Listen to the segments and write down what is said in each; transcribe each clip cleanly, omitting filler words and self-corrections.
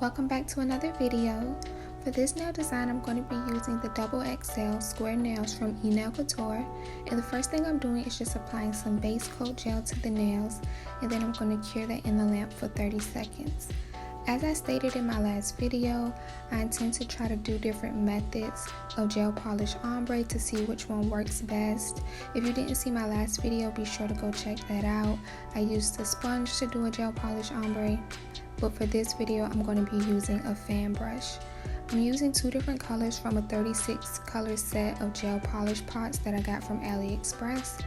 Welcome back to another video. For this nail design, I'm going to be using the double XL square nails from enailcouture, and the first thing I'm doing is just applying some base coat gel to the nails, and then I'm going to cure that in the lamp for 30 seconds. As I stated in my last video, I intend to try to do different methods of gel polish ombre to see which one works best. If you didn't see my last video, be sure to go check that out. I used a sponge to do a gel polish ombre, but for this video I'm going to be using a fan brush. I'm using two different colors from a 36 color set of gel polish pots that I got from AliExpress.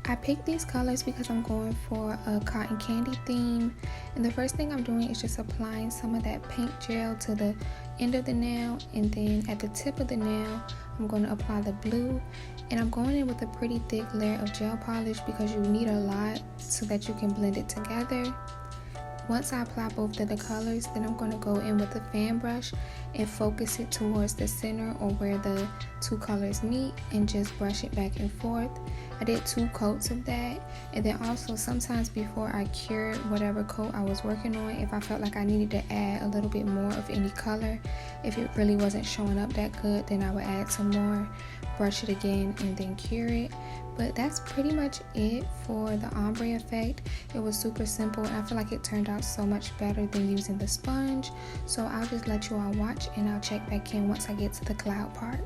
I picked these colors because I'm going for a cotton candy theme, and the first thing I'm doing is just applying some of that pink gel to the end of the nail, and then at the tip of the nail I'm going to apply the blue, and I'm going in with a pretty thick layer of gel polish because you need a lot so that you can blend it together. Once I apply both of the colors, then I'm going to go in with a fan brush and focus it towards the center or where the two colors meet and just brush it back and forth. I did 2 coats of that, and then also sometimes before I cured whatever coat I was working on, if I felt like I needed to add a little bit more of any color, if it really wasn't showing up that good, then I would add some more, brush it again, and then cure it. But that's pretty much it for the ombre effect. It was super simple, and I feel like it turned out so much better than using the sponge. So I'll just let you all watch, and I'll check back in once I get to the cloud part.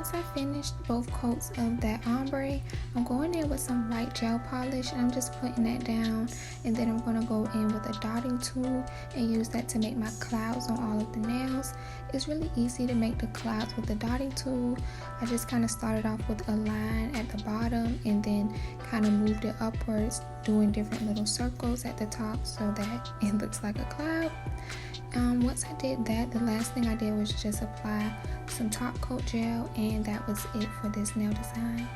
once I finished both coats of that ombre, I'm going in with some white gel polish and I'm just putting that down, and then I'm going to go in with a dotting tool and use that to make my clouds on all of the nails. It's really easy to make the clouds with the dotting tool. I just kind of started off with a line at the bottom and then kind of moved it upwards, doing different little circles at the top so that it looks like a cloud. Once I did that, the last thing I did was just apply some top coat gel, and that was it for this nail design.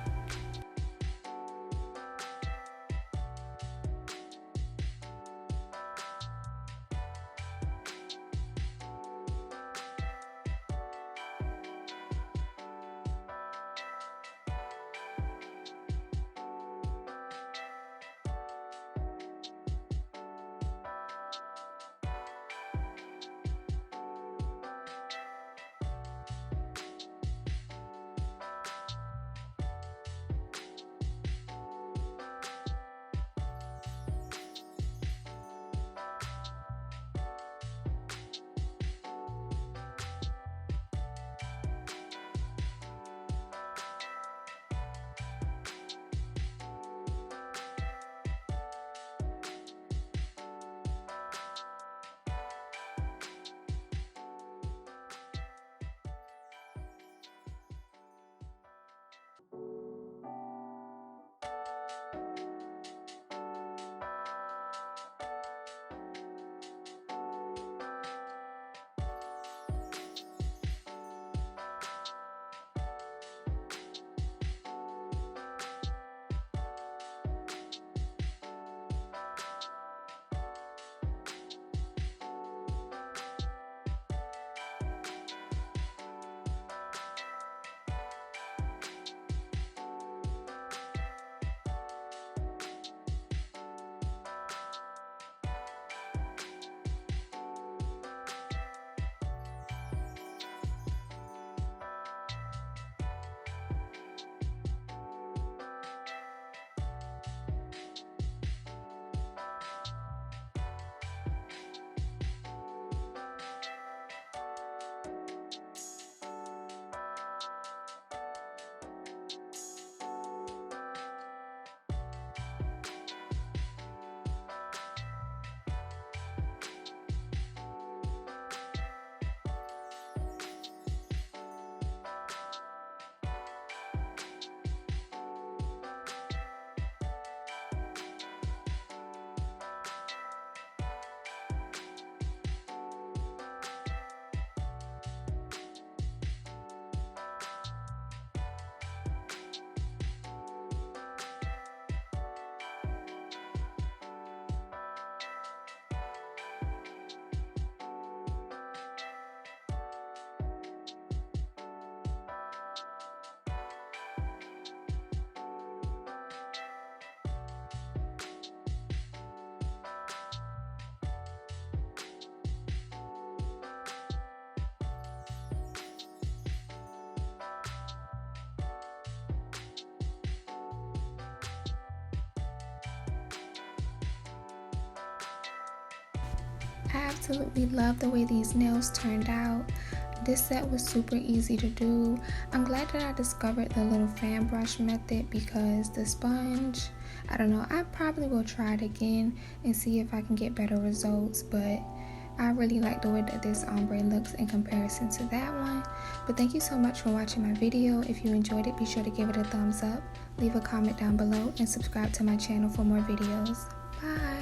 I absolutely love the way these nails turned out. This set was super easy to do. I'm glad that I discovered the little fan brush method because the sponge, I don't know, I probably will try it again and see if I can get better results, but I really like the way that this ombre looks in comparison to that one. But thank you so much for watching my video. If you enjoyed it, be sure to give it a thumbs up, leave a comment down below, and subscribe to my channel for more videos. Bye!